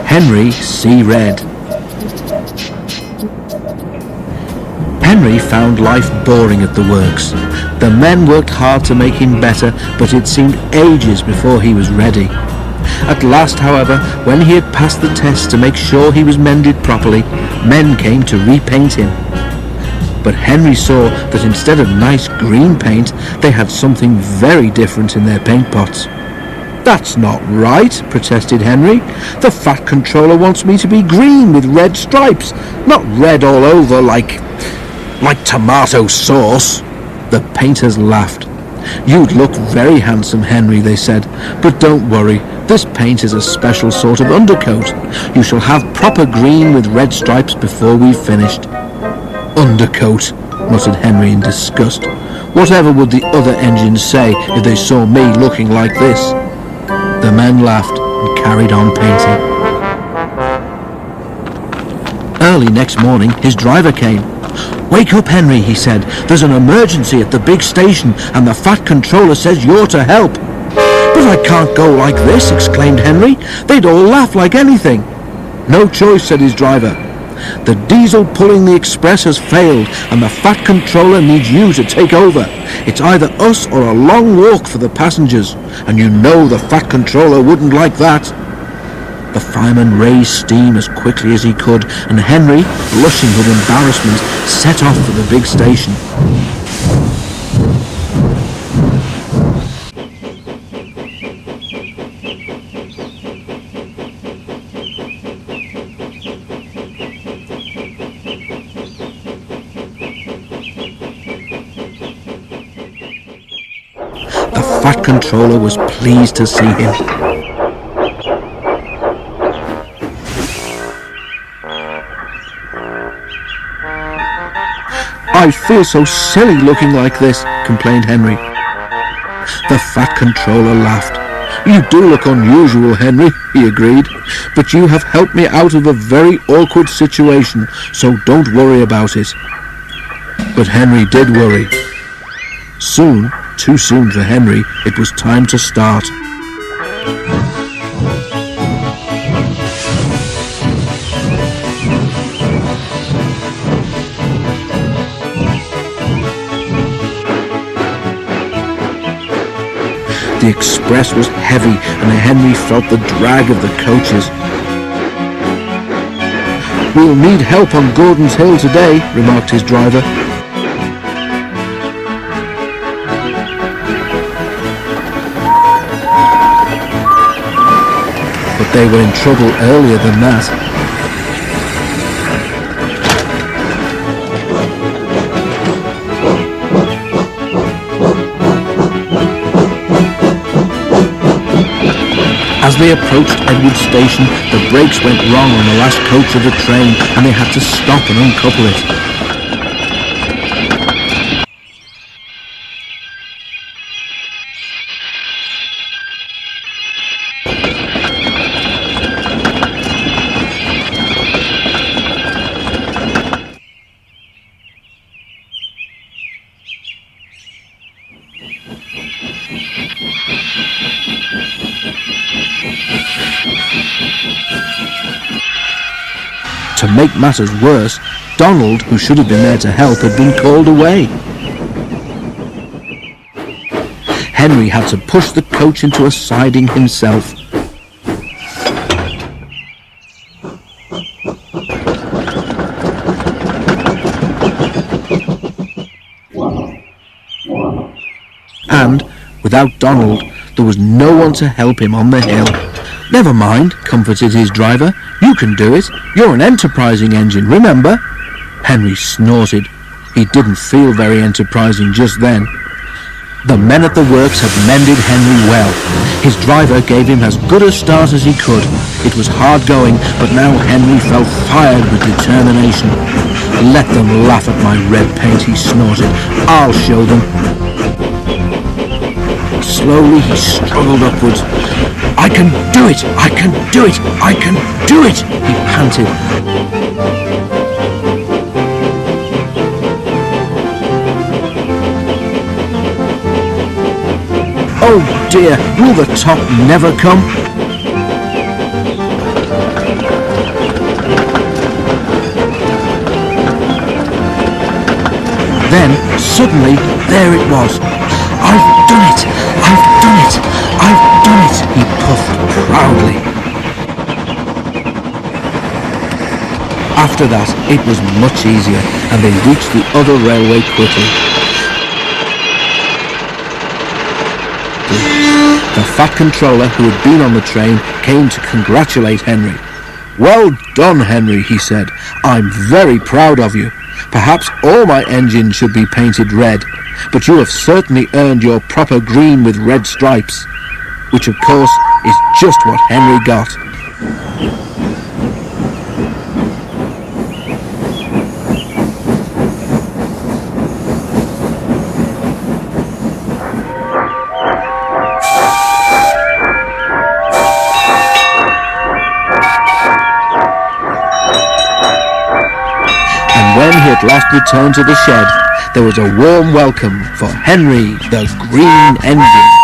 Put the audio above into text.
Henry See Red. Henry found life boring at the works. The men worked hard to make him better, but it seemed ages before he was ready. At last, however, when he had passed the test to make sure he was mended properly, men came to repaint him. But Henry saw that instead of nice green paint, they had something very different in their paint pots. "That's not right," protested Henry. "The Fat Controller wants me to be green with red stripes, not red all over like tomato sauce." The painters laughed. "You'd look very handsome, Henry," they said, "but don't worry, this paint is a special sort of undercoat. You shall have proper green with red stripes before we've finished." "Undercoat," muttered Henry in disgust. "Whatever would the other engines say if they saw me looking like this?" The men laughed and carried on painting. Early next morning, his driver came. "Wake up, Henry," he said. "There's an emergency at the big station, and the Fat Controller says you're to help." "But I can't go like this," exclaimed Henry. "They'd all laugh like anything." "No choice," said his driver. "The diesel pulling the express has failed, and the Fat Controller needs you to take over. It's either us or a long walk for the passengers, and you know the Fat Controller wouldn't like that." The fireman raised steam as quickly as he could, and Henry, blushing with embarrassment, set off for the big station. The Fat Controller was pleased to see him. "I feel so silly looking like this," complained Henry. The Fat Controller laughed. "You do look unusual, Henry," he agreed, "but you have helped me out of a very awkward situation, so don't worry about it." But Henry did worry. Soon, too soon for Henry, it was time to start. The express was heavy, and Henry felt the drag of the coaches. "We'll need help on Gordon's Hill today," remarked his driver. But they were in trouble earlier than that. As they approached Edward Station, the brakes went wrong on the last coach of the train, and they had to stop and uncouple it. To make matters worse, Donald, who should have been there to help, had been called away. Henry had to push the coach into a siding himself. And, without Donald, there was no one to help him on the hill. "Never mind," comforted his driver. "You can do it. You're an enterprising engine, remember?" Henry snorted. He didn't feel very enterprising just then. The men at the works had mended Henry well. His driver gave him as good a start as he could. It was hard going, but now Henry felt fired with determination. "Let them laugh at my red paint," he snorted. "I'll show them." Slowly he struggled upwards. "I can do it! I can do it! I can do it!" he panted. "Oh dear, will the top never come?" Then, suddenly, there it was. "I've done it! I've done it! I've done it!" he puffed proudly. After that, it was much easier, and they reached the other railway quickly. The fat controller who had been on the train came to congratulate Henry. "Well done, Henry," he said. "I'm very proud of you. Perhaps all my engines should be painted red, but you have certainly earned your proper green with red stripes." Which, of course, is just what Henry got. When he at last returned to the shed, there was a warm welcome for Henry the Green Engine.